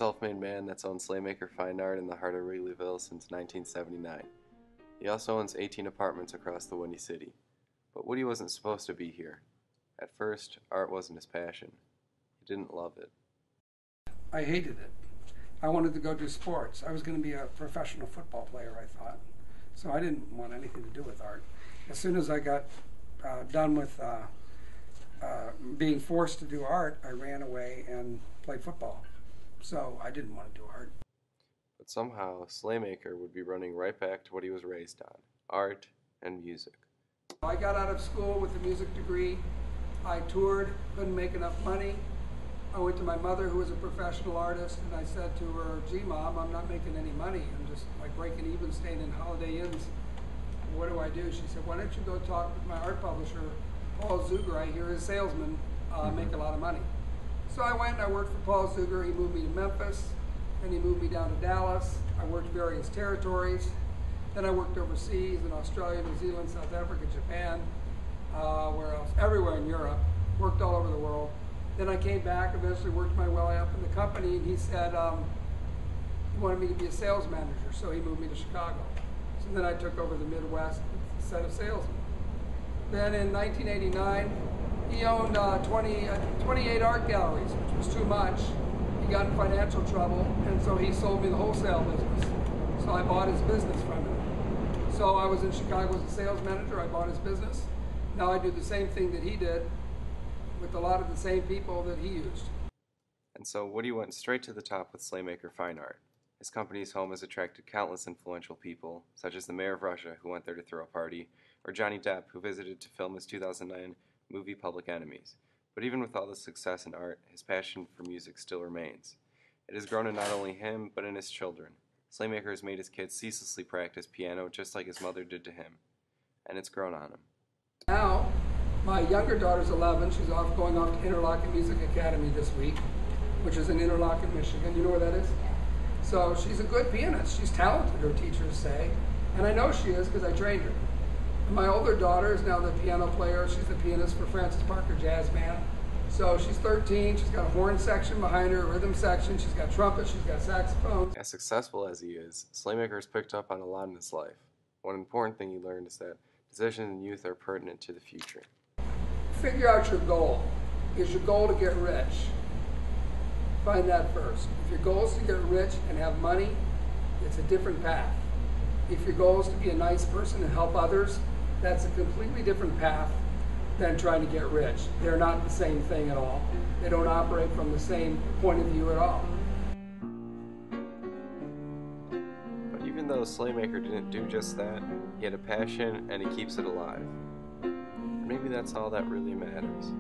self-made man that's owned Slaymaker Fine Art in the heart of Wrigleyville since 1979. He also owns 18 apartments across the Windy City. But Woody wasn't supposed to be here. At first, art wasn't his passion. He didn't love it. I hated it. I wanted to go do sports. I was going to be a professional football player, I thought. So I didn't want anything to do with art. As soon as I got done with being forced to do art, I ran away and played football. So I didn't want to do art. But somehow, Slaymaker would be running right back to what he was raised on, art and music. I got out of school with a music degree. I toured, couldn't make enough money. I went to my mother, who was a professional artist, and I said to her, "Gee, Mom, I'm not making any money. I'm just like breaking even, staying in Holiday Inns. What do I do?" She said, "Why don't you go talk with my art publisher, Paul Zuger? I hear his salesman make a lot of money." So I went and I worked for Paul Zuger. He moved me to Memphis, and he moved me down to Dallas. I worked various territories. Then I worked overseas in Australia, New Zealand, South Africa, Japan, where else? Everywhere in Europe. Worked all over the world. Then I came back, eventually worked my way up in the company, and he said he wanted me to be a sales manager, so he moved me to Chicago. So then I took over the Midwest with a set of salesmen. Then in 1989, he owned 28 art galleries, which was too much. He got in financial trouble, and so he sold me the wholesale business. So I bought his business from him. So I was in Chicago as a sales manager. I bought his business. Now I do the same thing that he did with a lot of the same people that he used. And so Woody went straight to the top with Slaymaker Fine Art. His company's home has attracted countless influential people, such as the mayor of Russia, who went there to throw a party, or Johnny Depp, who visited to film his 2009 movie Public Enemies. But even with all the success in art, his passion for music still remains. It has grown in not only him, but in his children. Slaymaker has made his kids ceaselessly practice piano just like his mother did to him. And it's grown on him. Now, my younger daughter's 11. She's going off to Interlochen Music Academy this week, which is in Interlochen, Michigan. You know where that is? So she's a good pianist. She's talented, her teachers say. And I know she is because I trained her. And my older daughter is now the piano player. She's the pianist for Francis Parker Jazz Band. So she's 13. She's got a horn section behind her, a rhythm section. She's got trumpet. She's got saxophone. As successful as he is, Slaymaker has picked up on a lot in his life. One important thing he learned is that decisions in youth are pertinent to the future. Figure out your goal. Is your goal to get rich? Find that first. If your goal is to get rich and have money, it's a different path. If your goal is to be a nice person and help others, that's a completely different path than trying to get rich. They're not the same thing at all. They don't operate from the same point of view at all. But even though Slaymaker didn't do just that, he had a passion and he keeps it alive. Maybe that's all that really matters.